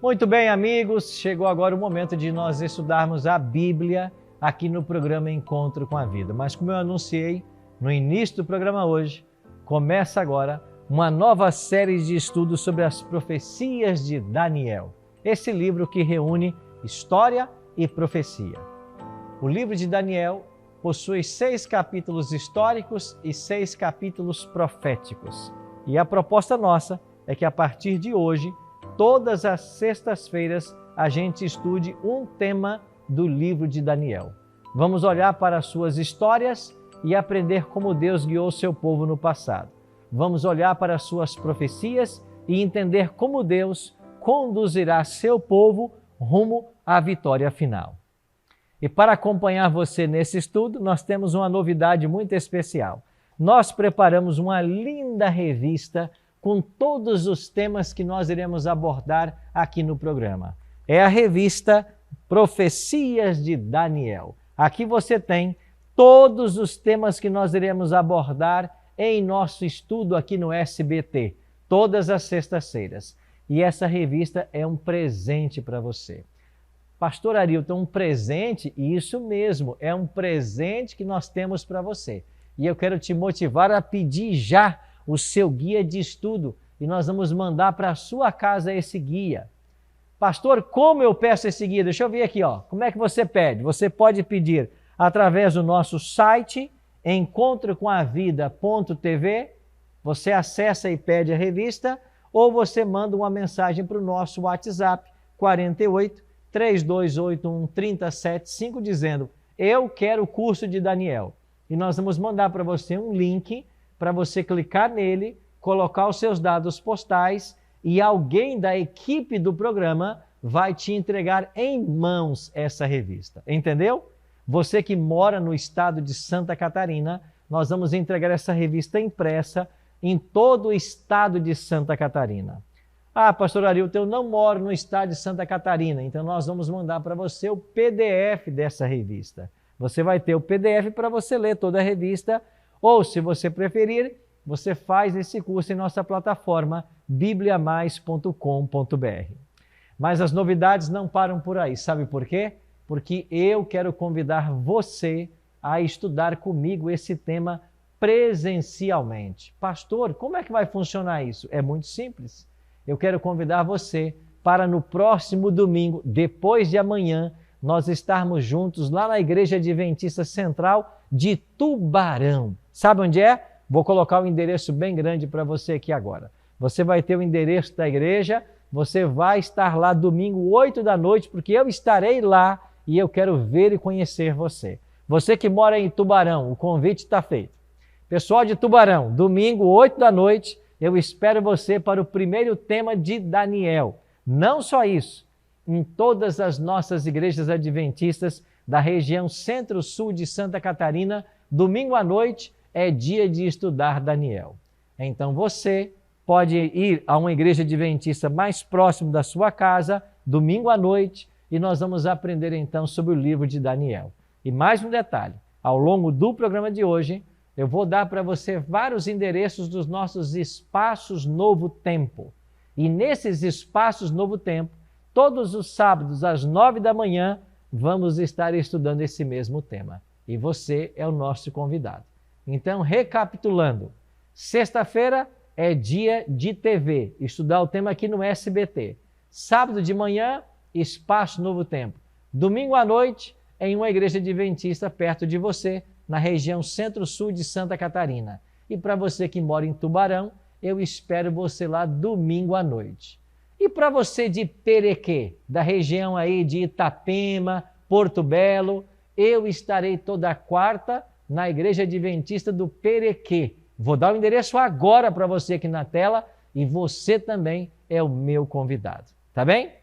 Muito bem, amigos, chegou agora o momento de nós estudarmos a Bíblia aqui no programa Encontro com a Vida. Mas como eu anunciei no início do programa hoje, começa agora uma nova série de estudos sobre as profecias de Daniel. Esse livro que reúne história e profecia. O livro de Daniel possui 6 capítulos históricos e 6 capítulos proféticos. E a proposta nossa é que a partir de hoje, todas as sextas-feiras, a gente estude um tema do livro de Daniel. Vamos olhar para as suas histórias e aprender como Deus guiou seu povo no passado. Vamos olhar para as suas profecias e entender como Deus conduzirá seu povo rumo à vitória final. E para acompanhar você nesse estudo, nós temos uma novidade muito especial. Nós preparamos uma linda revista com todos os temas que nós iremos abordar aqui no programa. É a revista Profecias de Daniel. Aqui você tem todos os temas que nós iremos abordar em nosso estudo aqui no SBT, todas as sextas-feiras. E essa revista é um presente para você. Pastor Arilton, um presente? Isso mesmo, é um presente que nós temos para você. E eu quero te motivar a pedir já o seu guia de estudo e nós vamos mandar para a sua casa esse guia. Pastor, como eu peço esse guia? Deixa eu ver aqui, ó. Como é que você pede? Você pode pedir através do nosso site, encontrocomovida.tv, você acessa e pede a revista, ou você manda uma mensagem para o nosso WhatsApp, 48 3281 3075, dizendo, eu quero o curso de Daniel. E nós vamos mandar para você um link para você clicar nele, colocar os seus dados postais e alguém da equipe do programa vai te entregar em mãos essa revista. Entendeu? Você que mora no estado de Santa Catarina, nós vamos entregar essa revista impressa em todo o estado de Santa Catarina. Ah, pastor Arilton, eu não moro no estado de Santa Catarina, então nós vamos mandar para você o PDF dessa revista. Você vai ter o PDF para você ler toda a revista, ou, se você preferir, você faz esse curso em nossa plataforma bibliamais.com.br. Mas as novidades não param por aí. Sabe por quê? Porque eu quero convidar você a estudar comigo esse tema presencialmente. Pastor, como é que vai funcionar isso? É muito simples. Eu quero convidar você para no próximo domingo, depois de amanhã, nós estarmos juntos lá na Igreja Adventista Central de Tubarão. Sabe onde é? Vou colocar o endereço bem grande para você aqui agora. Você vai ter o endereço da igreja, você vai estar lá domingo 8 da noite, porque eu estarei lá e eu quero ver e conhecer você. Você que mora em Tubarão, o convite está feito. Pessoal de Tubarão, domingo 8 da noite, eu espero você para o primeiro tema de Daniel. Não só isso, em todas as nossas igrejas adventistas da região centro-sul de Santa Catarina, domingo à noite é dia de estudar Daniel. Então você pode ir a uma igreja adventista mais próximo da sua casa, domingo à noite, e nós vamos aprender então sobre o livro de Daniel. E mais um detalhe, ao longo do programa de hoje, eu vou dar para você vários endereços dos nossos espaços Novo Tempo. E nesses espaços Novo Tempo, todos os sábados às 9 da manhã, vamos estar estudando esse mesmo tema. E você é o nosso convidado. Então, recapitulando, sexta-feira é dia de TV, estudar o tema aqui no SBT. Sábado de manhã, Espaço Novo Tempo. Domingo à noite, em uma igreja adventista perto de você, na região centro-sul de Santa Catarina. E para você que mora em Tubarão, eu espero você lá domingo à noite. E para você de Perequê, da região aí de Itapema, Porto Belo, eu estarei toda quarta na Igreja Adventista do Perequê. Vou dar o endereço agora para você aqui na tela e você também é o meu convidado, tá bem?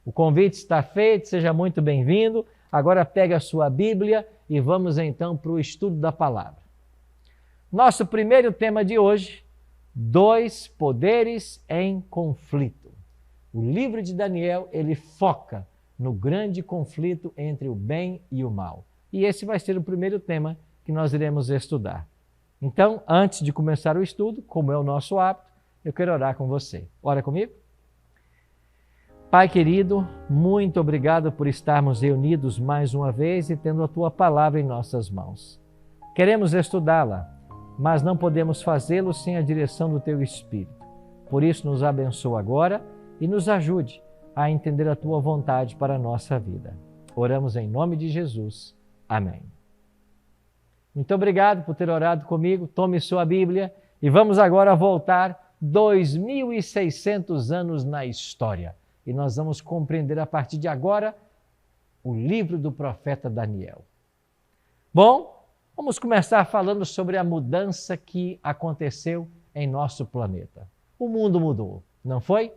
O convite está feito, seja muito bem-vindo. Agora pega a sua Bíblia e vamos então para o estudo da palavra. Nosso primeiro tema de hoje, 2 poderes em conflito. O livro de Daniel, ele foca no grande conflito entre o bem e o mal. E esse vai ser o primeiro tema que nós iremos estudar. Então, antes de começar o estudo, como é o nosso hábito, eu quero orar com você. Ora comigo? Pai querido, muito obrigado por estarmos reunidos mais uma vez e tendo a Tua palavra em nossas mãos. Queremos estudá-la, mas não podemos fazê-lo sem a direção do Teu Espírito. Por isso, nos abençoa agora e nos ajude a entender a Tua vontade para a nossa vida. Oramos em nome de Jesus. Amém. Muito obrigado por ter orado comigo. Tome sua Bíblia e vamos agora voltar 2.600 anos na história. E nós vamos compreender a partir de agora o livro do profeta Daniel. Bom, vamos começar falando sobre a mudança que aconteceu em nosso planeta. O mundo mudou, não foi?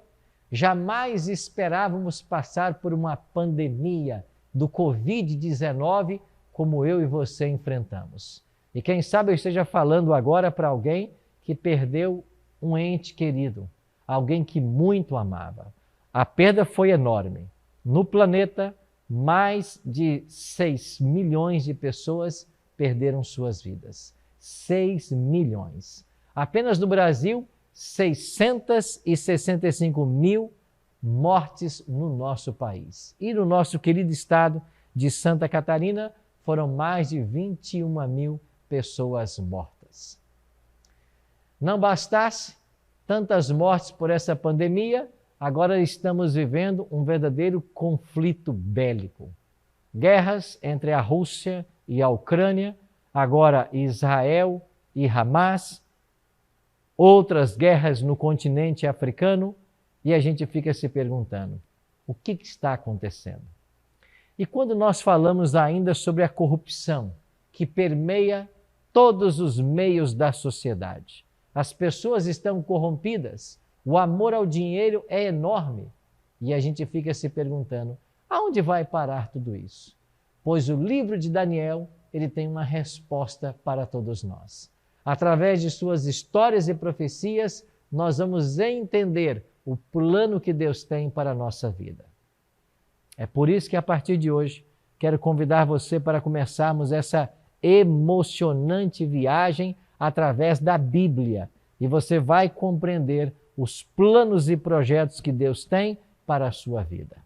Jamais esperávamos passar por uma pandemia do Covid-19 como eu e você enfrentamos. E quem sabe eu esteja falando agora para alguém que perdeu um ente querido, alguém que muito amava. A perda foi enorme. No planeta, mais de 6 milhões de pessoas perderam suas vidas. 6 milhões. Apenas no Brasil, 665 mil mortes no nosso país. E no nosso querido estado de Santa Catarina, foram mais de 21 mil pessoas mortas. Não bastasse tantas mortes por essa pandemia, agora estamos vivendo um verdadeiro conflito bélico. Guerras entre a Rússia e a Ucrânia, agora Israel e Hamas, outras guerras no continente africano, e a gente fica se perguntando, o que está acontecendo? E quando nós falamos ainda sobre a corrupção que permeia todos os meios da sociedade, as pessoas estão corrompidas, o amor ao dinheiro é enorme e a gente fica se perguntando, aonde vai parar tudo isso? Pois o livro de Daniel, ele tem uma resposta para todos nós. Através de suas histórias e profecias, nós vamos entender o plano que Deus tem para a nossa vida. É por isso que a partir de hoje, quero convidar você para começarmos essa emocionante viagem através da Bíblia. E você vai compreender os planos e projetos que Deus tem para a sua vida.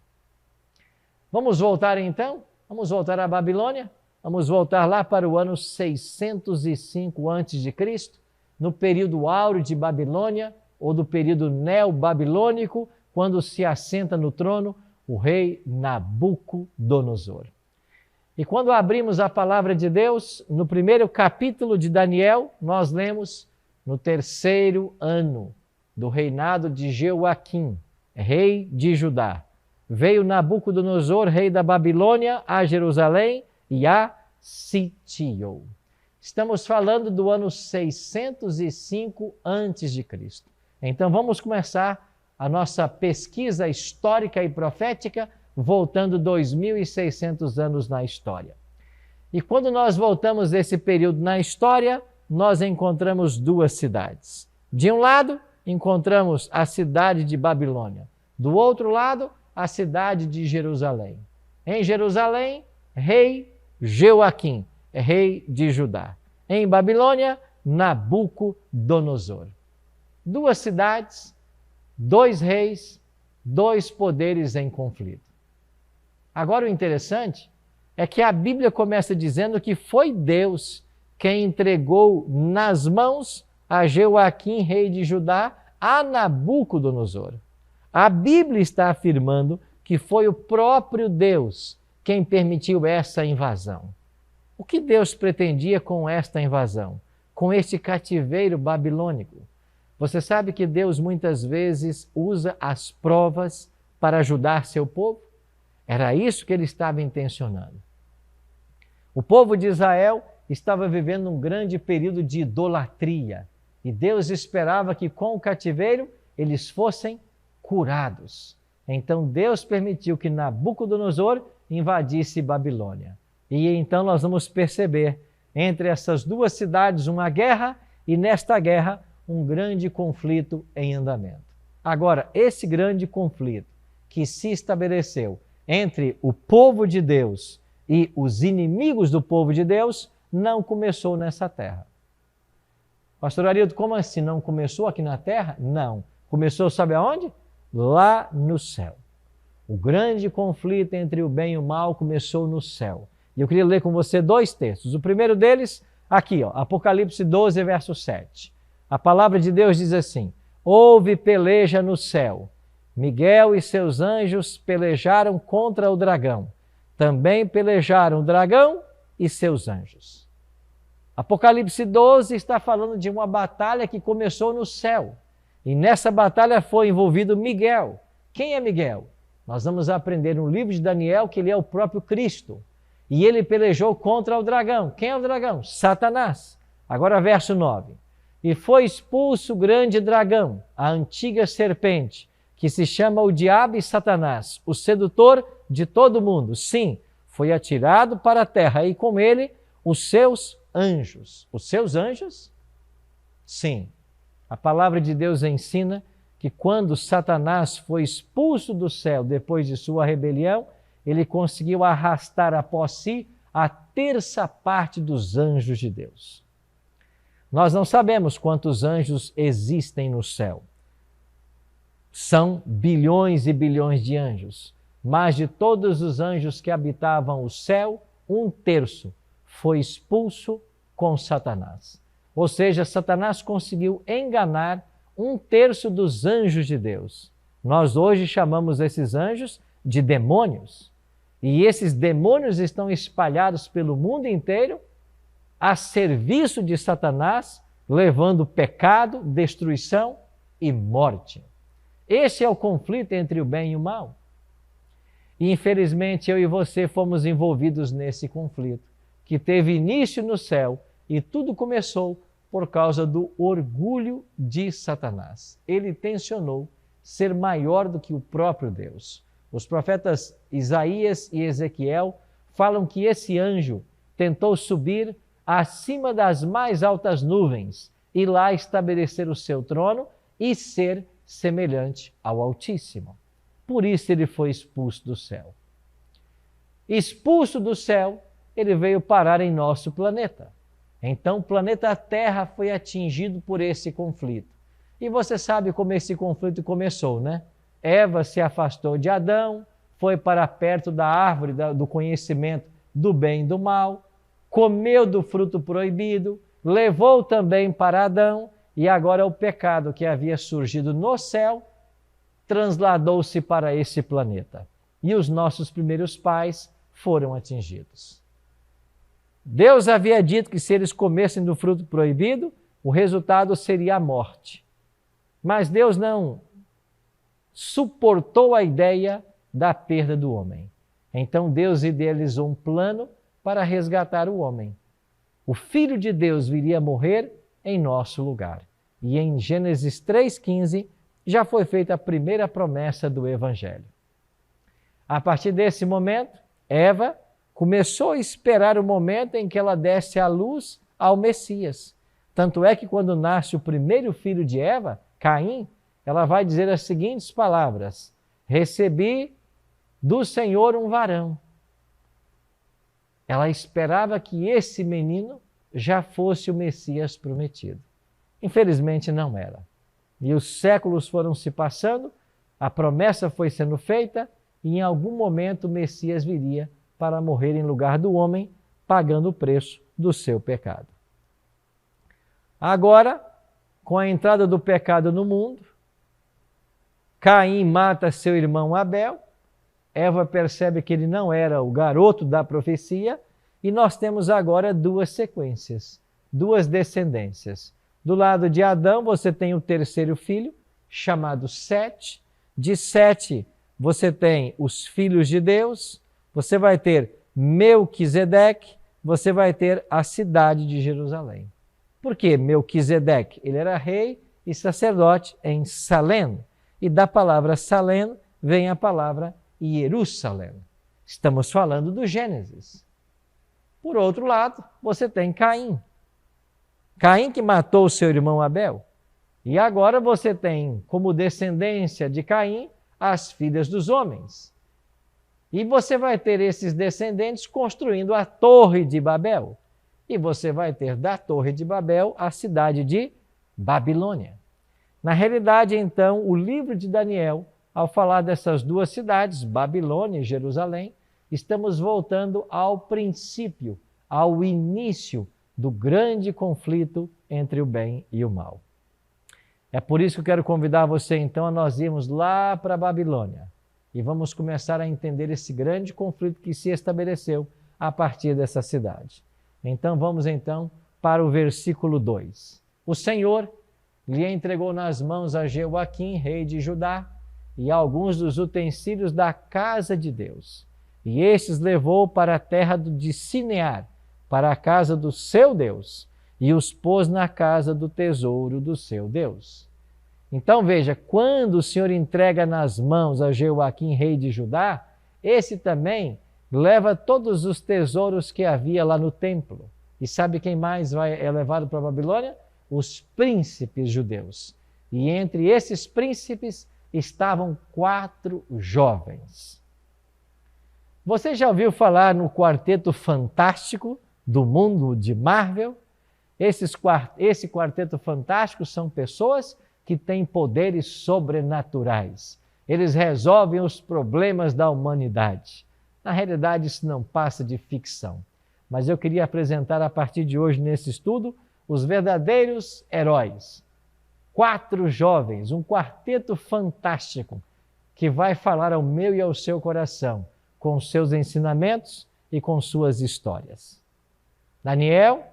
Vamos voltar então? Vamos voltar à Babilônia? Vamos voltar lá para o ano 605 a.C., no período áureo de Babilônia, ou do período neobabilônico, quando se assenta no trono o rei Nabucodonosor. E quando abrimos a palavra de Deus, no primeiro capítulo de Daniel, nós lemos no 3º ano do reinado de Jeoaquim, rei de Judá. Veio Nabucodonosor, rei da Babilônia, a Jerusalém e a sitiou. Estamos falando do ano 605 a.C. Então vamos começar a nossa pesquisa histórica e profética voltando 2.600 anos na história. E quando nós voltamos esse período na história, nós encontramos duas cidades. De um lado, encontramos a cidade de Babilônia. Do outro lado, a cidade de Jerusalém. Em Jerusalém, rei Jeoaquim, rei de Judá. Em Babilônia, Nabucodonosor. Duas cidades, dois reis, dois poderes em conflito. Agora o interessante é que a Bíblia começa dizendo que foi Deus quem entregou nas mãos a Jeoaquim, rei de Judá, a Nabucodonosor. A Bíblia está afirmando que foi o próprio Deus quem permitiu essa invasão. O que Deus pretendia com esta invasão? Com este cativeiro babilônico? Você sabe que Deus muitas vezes usa as provas para ajudar seu povo? Era isso que ele estava intencionando. O povo de Israel estava vivendo um grande período de idolatria e Deus esperava que com o cativeiro eles fossem curados. Então Deus permitiu que Nabucodonosor invadisse Babilônia. E então nós vamos perceber entre essas duas cidades uma guerra e nesta guerra um grande conflito em andamento. Agora, esse grande conflito que se estabeleceu entre o povo de Deus e os inimigos do povo de Deus não começou nessa terra. Pastor Arildo, como assim? Não começou aqui na terra? Não. Começou, sabe aonde? Lá no céu. O grande conflito entre o bem e o mal começou no céu. E eu queria ler com você dois textos. O primeiro deles, aqui, Apocalipse 12, verso 7. A palavra de Deus diz assim: houve peleja no céu. Miguel e seus anjos pelejaram contra o dragão. Também pelejaram o dragão e seus anjos. Apocalipse 12 está falando de uma batalha que começou no céu. E nessa batalha foi envolvido Miguel. Quem é Miguel? Nós vamos aprender no livro de Daniel que ele é o próprio Cristo. E ele pelejou contra o dragão. Quem é o dragão? Satanás. Agora verso 9. E foi expulso o grande dragão, a antiga serpente, que se chama o diabo e Satanás, o sedutor de todo mundo. Sim, foi atirado para a terra e com ele os seus anjos. Os seus anjos? Sim. A palavra de Deus ensina que quando Satanás foi expulso do céu depois de sua rebelião, ele conseguiu arrastar após si a terça parte dos anjos de Deus. Nós não sabemos quantos anjos existem no céu. São bilhões e bilhões de anjos, mas de todos os anjos que habitavam o céu, 1/3 foi expulso com Satanás. Ou seja, Satanás conseguiu enganar 1/3 dos anjos de Deus. Nós hoje chamamos esses anjos de demônios. E esses demônios estão espalhados pelo mundo inteiro a serviço de Satanás, levando pecado, destruição e morte. Esse é o conflito entre o bem e o mal. E infelizmente eu e você fomos envolvidos nesse conflito, que teve início no céu e tudo começou por causa do orgulho de Satanás. Ele tensionou ser maior do que o próprio Deus. Os profetas Isaías e Ezequiel falam que esse anjo tentou subir acima das mais altas nuvens e lá estabelecer o seu trono e ser semelhante ao Altíssimo. Por isso ele foi expulso do céu. Expulso do céu, ele veio parar em nosso planeta. Então o planeta Terra foi atingido por esse conflito. E você sabe como esse conflito começou, né? Eva se afastou de Adão, foi para perto da árvore do conhecimento do bem e do mal, comeu do fruto proibido, levou também para Adão, e agora o pecado que havia surgido no céu transladou-se para esse planeta. E os nossos primeiros pais foram atingidos. Deus havia dito que se eles comessem do fruto proibido, o resultado seria a morte. Mas Deus não suportou a ideia da perda do homem. Então Deus idealizou um plano para resgatar o homem. O Filho de Deus viria morrer em nosso lugar. E em Gênesis 3,15 já foi feita a primeira promessa do Evangelho. A partir desse momento, Eva começou a esperar o momento em que ela desse à luz ao Messias. Tanto é que quando nasce o primeiro filho de Eva, Caim, ela vai dizer as seguintes palavras: recebi do Senhor um varão. Ela esperava que esse menino já fosse o Messias prometido. Infelizmente não era. E os séculos foram se passando, a promessa foi sendo feita e em algum momento o Messias viria para morrer em lugar do homem, pagando o preço do seu pecado. Agora, com a entrada do pecado no mundo, Caim mata seu irmão Abel, Eva percebe que ele não era o garoto da profecia, e nós temos agora duas sequências, duas descendências. Do lado de Adão, você tem o terceiro filho, chamado Sete. De Sete, você tem os filhos de Deus, você vai ter Melquisedeque, você vai ter a cidade de Jerusalém. Por que Melquisedeque? Ele era rei e sacerdote em Salém. E da palavra Salém vem a palavra Jerusalém. Estamos falando do Gênesis. Por outro lado, você tem Caim. Caim que matou seu irmão Abel. E agora você tem como descendência de Caim as filhas dos homens. E você vai ter esses descendentes construindo a Torre de Babel. E você vai ter da Torre de Babel a cidade de Babilônia. Na realidade, então, o livro de Daniel ao falar dessas duas cidades, Babilônia e Jerusalém, estamos voltando ao princípio, ao início do grande conflito entre o bem e o mal. É por isso que eu quero convidar você então a nós irmos lá para a Babilônia e vamos começar a entender esse grande conflito que se estabeleceu a partir dessa cidade. Então vamos então para o versículo 2. O Senhor lhe entregou nas mãos a Jeoaquim, rei de Judá, e alguns dos utensílios da casa de Deus. E estes levou para a terra de Sinear, para a casa do seu Deus, e os pôs na casa do tesouro do seu Deus. Então veja, quando o Senhor entrega nas mãos a Jeoaquim, rei de Judá, esse também leva todos os tesouros que havia lá no templo. E sabe quem mais é levado para a Babilônia? Os príncipes judeus. E entre esses príncipes estavam 4 jovens. Você já ouviu falar no Quarteto Fantástico do mundo de Marvel? Esse Quarteto Fantástico são pessoas que têm poderes sobrenaturais. Eles resolvem os problemas da humanidade. Na realidade, isso não passa de ficção. Mas eu queria apresentar a partir de hoje nesse estudo os verdadeiros heróis. 4 jovens, um quarteto fantástico que vai falar ao meu e ao seu coração com seus ensinamentos e com suas histórias. Daniel,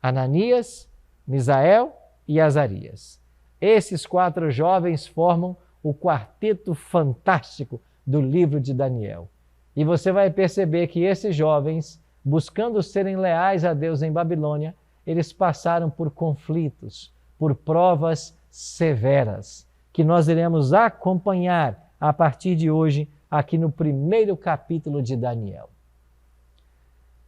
Ananias, Misael e Azarias. Esses 4 jovens formam o quarteto fantástico do livro de Daniel. E você vai perceber que esses jovens, buscando serem leais a Deus em Babilônia, eles passaram por conflitos, por provas severas, que nós iremos acompanhar a partir de hoje, aqui no primeiro capítulo de Daniel.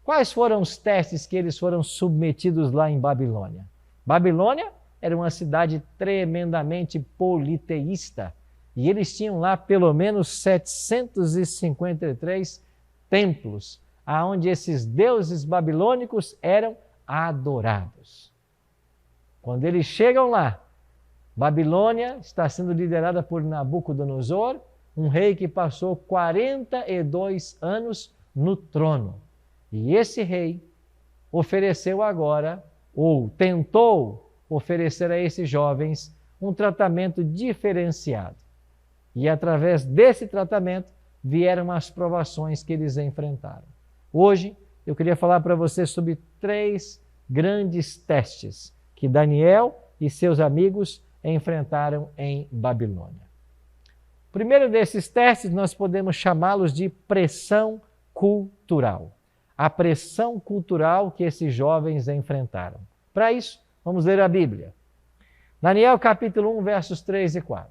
Quais foram os testes que eles foram submetidos lá em Babilônia? Babilônia era uma cidade tremendamente politeísta, e eles tinham lá pelo menos 753 templos, aonde esses deuses babilônicos eram adorados. Quando eles chegam lá, Babilônia está sendo liderada por Nabucodonosor, um rei que passou 42 anos no trono. E esse rei ofereceu agora, ou tentou oferecer a esses jovens, um tratamento diferenciado. E através desse tratamento vieram as provações que eles enfrentaram. Hoje eu queria falar para você sobre 3 grandes testes que Daniel e seus amigos enfrentaram em Babilônia. O primeiro desses testes nós podemos chamá-los de pressão cultural. A pressão cultural que esses jovens enfrentaram. Para isso, vamos ler a Bíblia. Daniel capítulo 1, versos 3 e 4.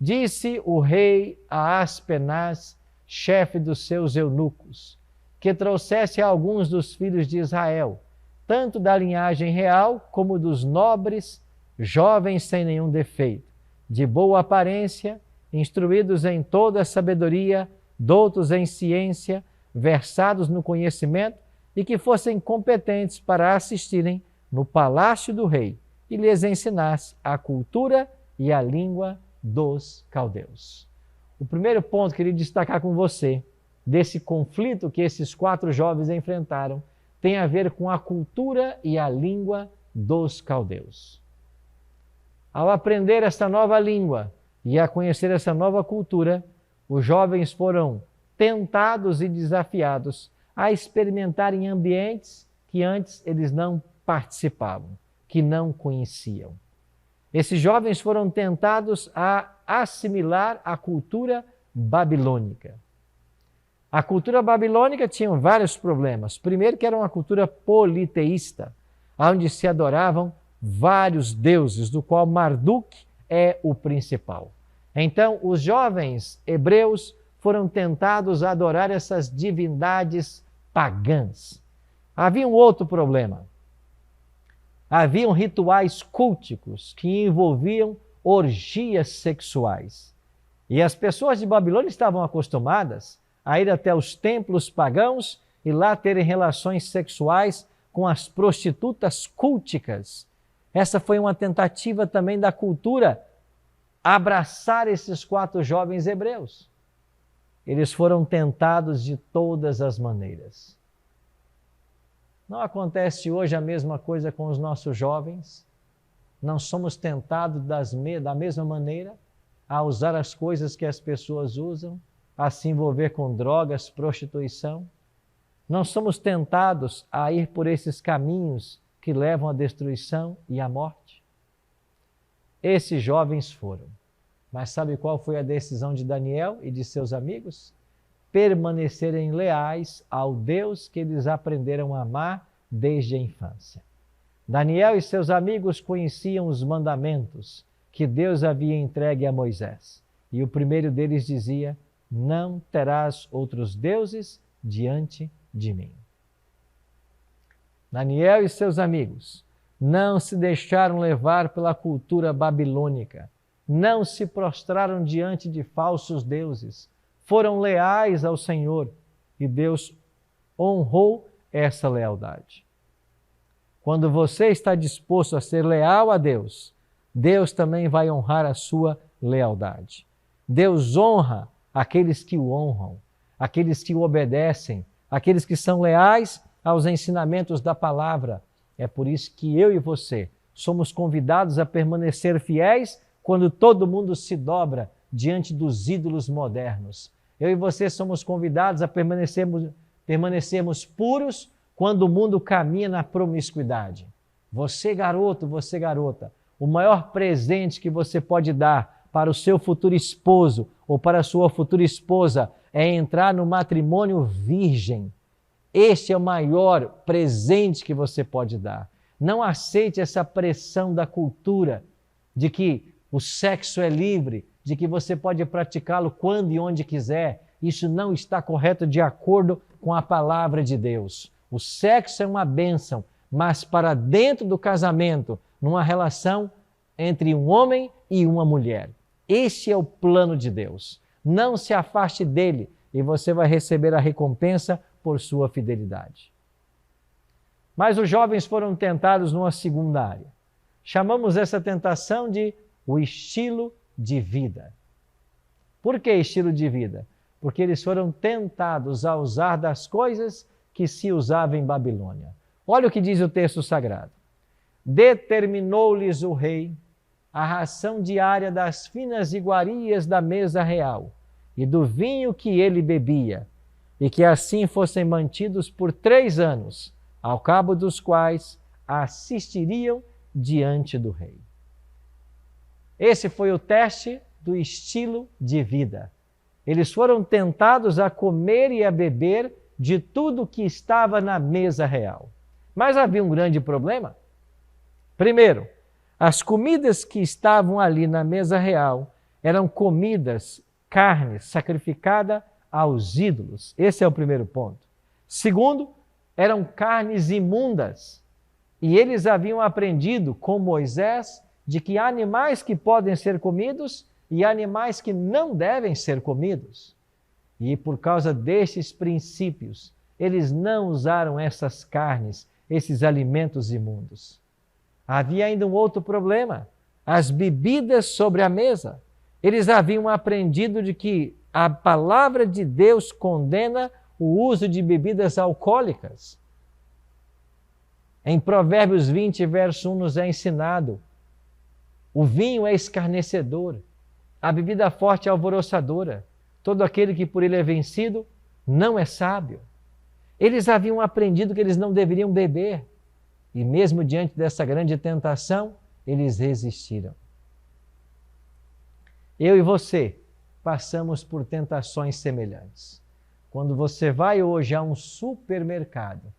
Disse o rei a Aspenaz, chefe dos seus eunucos, que trouxesse alguns dos filhos de Israel, tanto da linhagem real como dos nobres, jovens sem nenhum defeito, de boa aparência, instruídos em toda a sabedoria, doutos em ciência, versados no conhecimento e que fossem competentes para assistirem no palácio do rei e lhes ensinasse a cultura e a língua dos caldeus. O primeiro ponto que eu queria destacar com você, desse conflito que esses 4 jovens enfrentaram, tem a ver com a cultura e a língua dos caldeus. Ao aprender essa nova língua e a conhecer essa nova cultura, os jovens foram tentados e desafiados a experimentar em ambientes que antes eles não participavam, que não conheciam. Esses jovens foram tentados a assimilar a cultura babilônica. A cultura babilônica tinha vários problemas. Primeiro, que era uma cultura politeísta, onde se adoravam vários deuses, do qual Marduk é o principal. Então, os jovens hebreus foram tentados a adorar essas divindades pagãs. Havia um outro problema. Haviam rituais culticos que envolviam orgias sexuais. E as pessoas de Babilônia estavam acostumadas a ir até os templos pagãos e lá terem relações sexuais com as prostitutas culticas. Essa foi uma tentativa também da cultura abraçar esses 4 jovens hebreus. Eles foram tentados de todas as maneiras. Não acontece hoje a mesma coisa com os nossos jovens? Não somos tentados da mesma maneira a usar as coisas que as pessoas usam, a se envolver com drogas, prostituição? Não somos tentados a ir por esses caminhos que levam à destruição e à morte? Esses jovens foram. Mas sabe qual foi a decisão de Daniel e de seus amigos? Permanecerem leais ao Deus que eles aprenderam a amar desde a infância. Daniel e seus amigos conheciam os mandamentos que Deus havia entregue a Moisés. E o primeiro deles dizia: não terás outros deuses diante de mim. Daniel e seus amigos não se deixaram levar pela cultura babilônica, não se prostraram diante de falsos deuses, foram leais ao Senhor e Deus honrou essa lealdade. Quando você está disposto a ser leal a Deus, Deus também vai honrar a sua lealdade. Deus honra aqueles que o honram, aqueles que o obedecem, aqueles que são leais aos ensinamentos da palavra. É por isso que eu e você somos convidados a permanecer fiéis quando todo mundo se dobra diante dos ídolos modernos. Eu e você somos convidados a permanecermos puros quando o mundo caminha na promiscuidade. Você, garoto, você, garota, o maior presente que você pode dar para o seu futuro esposo ou para a sua futura esposa é entrar no matrimônio virgem. Este é o maior presente que você pode dar. Não aceite essa pressão da cultura de que o sexo é livre, de que você pode praticá-lo quando e onde quiser. Isso não está correto de acordo com a palavra de Deus. O sexo é uma bênção, mas para dentro do casamento, numa relação entre um homem e uma mulher. Este é o plano de Deus. Não se afaste dele e você vai receber a recompensa por sua fidelidade. Mas os jovens foram tentados numa segunda área. Chamamos essa tentação de o estilo de vida. Por que estilo de vida? Porque eles foram tentados a usar das coisas que se usava em Babilônia. Olha o que diz o texto sagrado. Determinou-lhes o rei a ração diária das finas iguarias da mesa real e do vinho que ele bebia, e que assim fossem mantidos por 3 anos, ao cabo dos quais assistiriam diante do rei. Esse foi o teste do estilo de vida. Eles foram tentados a comer e a beber de tudo que estava na mesa real. Mas havia um grande problema. Primeiro, as comidas que estavam ali na mesa real eram comidas, carne sacrificada aos ídolos. Esse é o primeiro ponto. Segundo, eram carnes imundas. E eles haviam aprendido com Moisés de que há animais que podem ser comidos e animais que não devem ser comidos. E por causa destes princípios, eles não usaram essas carnes, esses alimentos imundos. Havia ainda um outro problema, as bebidas sobre a mesa. Eles haviam aprendido de que a palavra de Deus condena o uso de bebidas alcoólicas. Em Provérbios 20, verso 1, nos é ensinado: o vinho é escarnecedor, a bebida forte é alvoroçadora. Todo aquele que por ele é vencido não é sábio. Eles haviam aprendido que eles não deveriam beber. E mesmo diante dessa grande tentação, eles resistiram. Eu e você passamos por tentações semelhantes. Quando você vai hoje a um supermercado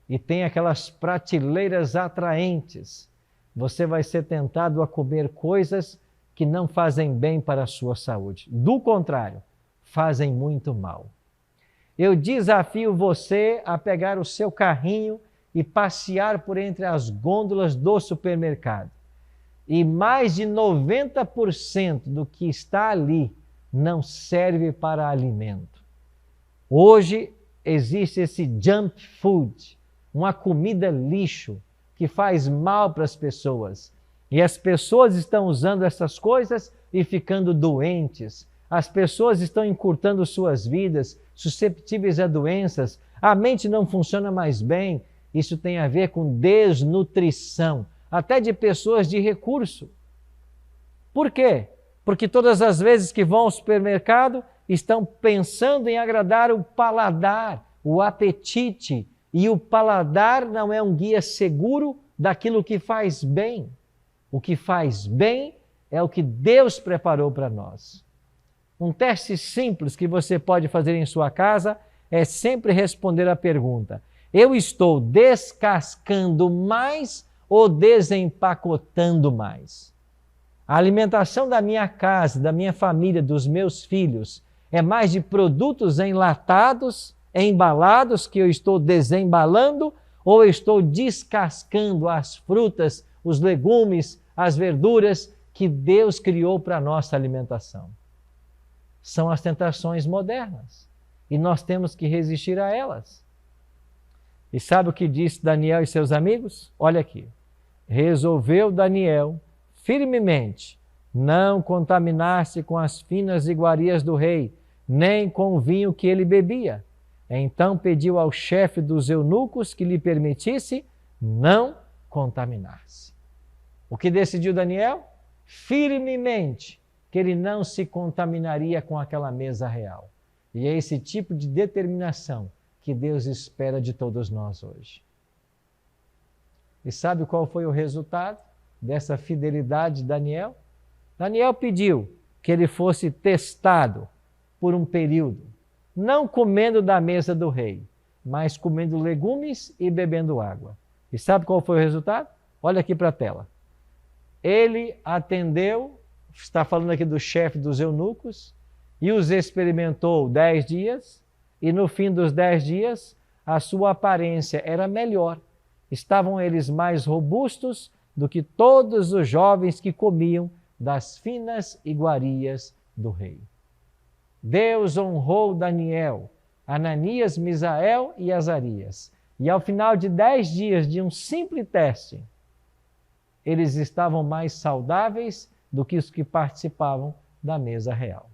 e tem aquelas prateleiras atraentes, você vai ser tentado a comer coisas que não fazem bem para a sua saúde. Do contrário, fazem muito mal. Eu desafio você a pegar o seu carrinho e passear por entre as gôndolas do supermercado. E mais de 90% do que está ali não serve para alimento. Hoje existe esse junk food, uma comida lixo que faz mal para as pessoas. E as pessoas estão usando essas coisas e ficando doentes. As pessoas estão encurtando suas vidas, susceptíveis a doenças. A mente não funciona mais bem. Isso tem a ver com desnutrição, até de pessoas de recurso. Por quê? Porque todas as vezes que vão ao supermercado, estão pensando em agradar o paladar, o apetite. E o paladar não é um guia seguro daquilo que faz bem. O que faz bem é o que Deus preparou para nós. Um teste simples que você pode fazer em sua casa é sempre responder a pergunta: eu estou descascando mais ou desempacotando mais? A alimentação da minha casa, da minha família, dos meus filhos, é mais de produtos enlatados, embalados, que eu estou desembalando, ou eu estou descascando as frutas, os legumes, as verduras que Deus criou para a nossa alimentação? São as tentações modernas e nós temos que resistir a elas. E sabe o que disse Daniel e seus amigos? Olha aqui. Resolveu Daniel firmemente não contaminar-se com as finas iguarias do rei, nem com o vinho que ele bebia. Então pediu ao chefe dos eunucos que lhe permitisse não contaminar-se. O que decidiu Daniel? Firmemente que ele não se contaminaria com aquela mesa real. E é esse tipo de determinação que Deus espera de todos nós hoje. E sabe qual foi o resultado dessa fidelidade de Daniel? Daniel pediu que ele fosse testado por um período, não comendo da mesa do rei, mas comendo legumes e bebendo água. E sabe qual foi o resultado? Olha aqui para a tela. Ele atendeu, está falando aqui do chefe dos eunucos, e os experimentou 10 dias, e no fim dos 10 dias, a sua aparência era melhor. Estavam eles mais robustos do que todos os jovens que comiam das finas iguarias do rei. Deus honrou Daniel, Ananias, Misael e Azarias. E ao final de 10 dias de um simples teste, eles estavam mais saudáveis do que os que participavam da mesa real.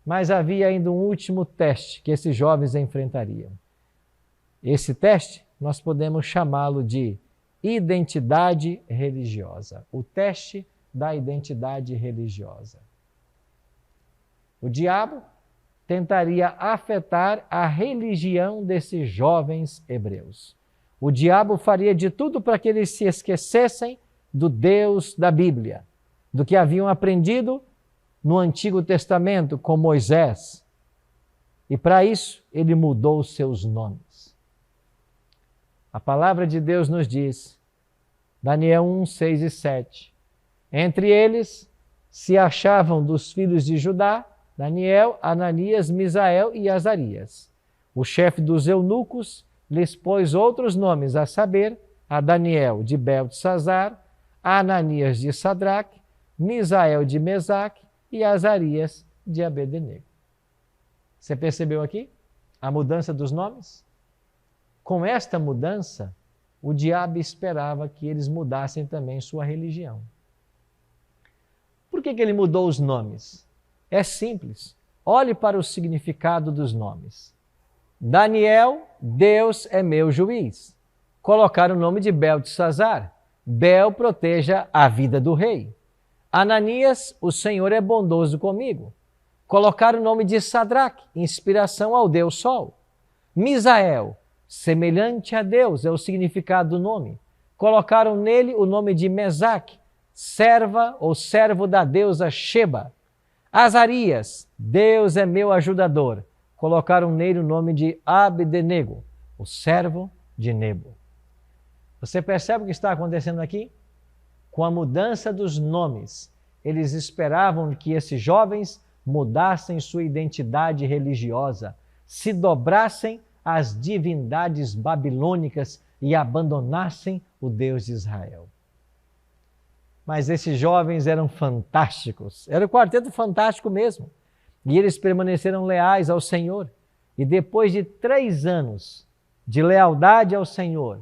Mas havia ainda um último teste que esses jovens enfrentariam. Esse teste, nós podemos chamá-lo de identidade religiosa. O teste da identidade religiosa. O diabo tentaria afetar a religião desses jovens hebreus. O diabo faria de tudo para que eles se esquecessem do Deus da Bíblia, do que haviam aprendido no Antigo Testamento com Moisés. E para isso, ele mudou os seus nomes. A palavra de Deus nos diz, Daniel 1, 6 e 7, entre eles se achavam dos filhos de Judá, Daniel, Ananias, Misael e Azarias. O chefe dos eunucos lhes pôs outros nomes, a saber, a Daniel de Beltesazar, a Ananias de Sadraque, Misael de Mesaque e Azarias de Abednego. Você percebeu aqui a mudança dos nomes? Com esta mudança, o diabo esperava que eles mudassem também sua religião. Por que ele mudou os nomes? É simples. Olhe para o significado dos nomes. Daniel, Deus é meu juiz. Colocaram o nome de Beltesazar. Bel proteja a vida do rei. Ananias, o Senhor é bondoso comigo. Colocaram o nome de Sadraque, inspiração ao Deus Sol. Misael, semelhante a Deus, é o significado do nome. Colocaram nele o nome de Mesaque, serva ou servo da deusa Sheba. Azarias, Deus é meu ajudador. Colocaram nele o nome de Abednego, o servo de Nebo. Você percebe o que está acontecendo aqui? Com a mudança dos nomes, eles esperavam que esses jovens mudassem sua identidade religiosa, se dobrassem às divindades babilônicas e abandonassem o Deus de Israel. Mas esses jovens eram fantásticos, era o quarteto fantástico mesmo. E eles permaneceram leais ao Senhor. E depois de 3 anos de lealdade ao Senhor,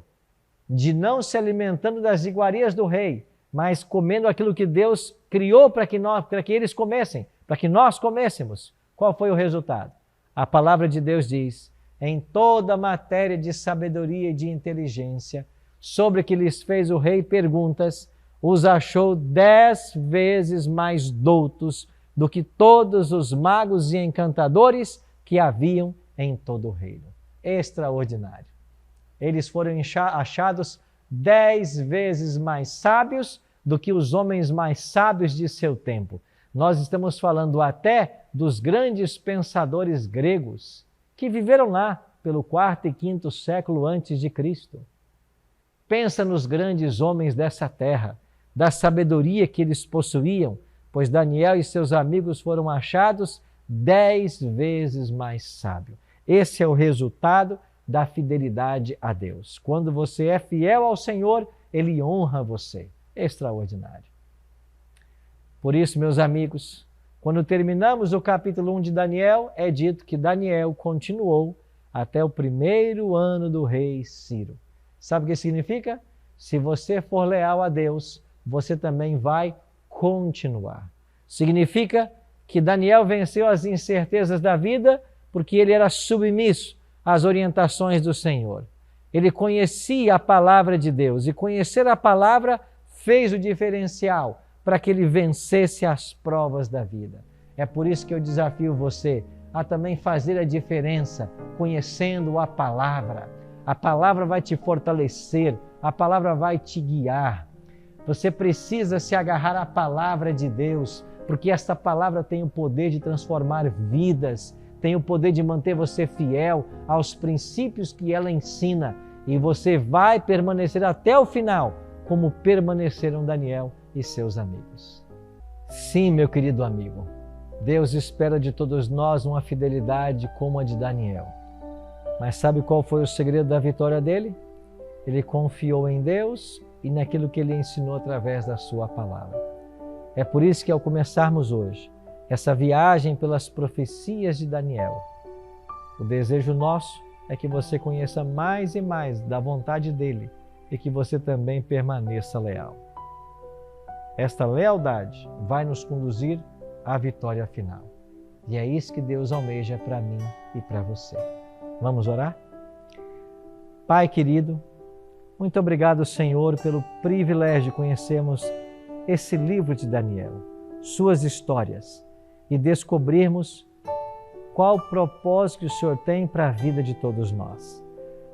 de não se alimentando das iguarias do rei, mas comendo aquilo que Deus criou para que eles comessem, para que nós comêssemos. Qual foi o resultado? A palavra de Deus diz: em toda matéria de sabedoria e de inteligência, sobre que lhes fez o rei perguntas, os achou 10 vezes mais doutos do que todos os magos e encantadores que haviam em todo o reino. Extraordinário. Eles foram achados 10 vezes mais sábios do que os homens mais sábios de seu tempo. Nós estamos falando até dos grandes pensadores gregos que viveram lá pelo 4º e 5º século antes de Cristo. Pensa nos grandes homens dessa terra, da sabedoria que eles possuíam, pois Daniel e seus amigos foram achados 10 vezes mais sábios. Esse é o resultado da fidelidade a Deus. Quando você é fiel ao Senhor, Ele honra você. Extraordinário. Por isso, meus amigos, quando terminamos o capítulo 1 de Daniel, é dito que Daniel continuou até o 1º ano do rei Ciro. Sabe o que significa? Se você for leal a Deus, você também vai continuar. Significa que Daniel venceu as incertezas da vida porque ele era submisso às orientações do Senhor. Ele conhecia a palavra de Deus e conhecer a palavra fez o diferencial para que ele vencesse as provas da vida. É por isso que eu desafio você a também fazer a diferença conhecendo a palavra. A palavra vai te fortalecer, a palavra vai te guiar. Você precisa se agarrar à palavra de Deus, porque esta palavra tem o poder de transformar vidas, tem o poder de manter você fiel aos princípios que ela ensina, e você vai permanecer até o final, como permaneceram Daniel e seus amigos. Sim, meu querido amigo, Deus espera de todos nós uma fidelidade como a de Daniel. Mas sabe qual foi o segredo da vitória dele? Ele confiou em Deus e naquilo que Ele ensinou através da sua palavra. É por isso que ao começarmos hoje essa viagem pelas profecias de Daniel, o desejo nosso é que você conheça mais e mais da vontade dEle e que você também permaneça leal. Esta lealdade vai nos conduzir à vitória final. E é isso que Deus almeja para mim e para você. Vamos orar? Pai querido, muito obrigado, Senhor, pelo privilégio de conhecermos esse livro de Daniel, suas histórias, e descobrirmos qual o propósito que o Senhor tem para a vida de todos nós.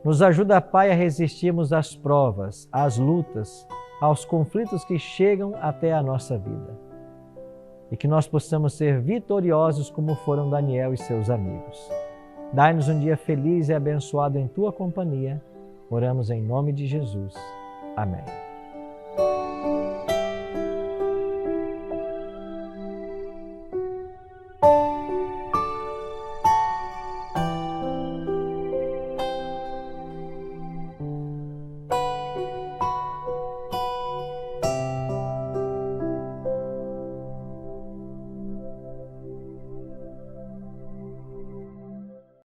Nos ajuda, Pai, a resistirmos às provas, às lutas, aos conflitos que chegam até a nossa vida. E que nós possamos ser vitoriosos como foram Daniel e seus amigos. Dai-nos um dia feliz e abençoado em Tua companhia. Oramos em nome de Jesus. Amém.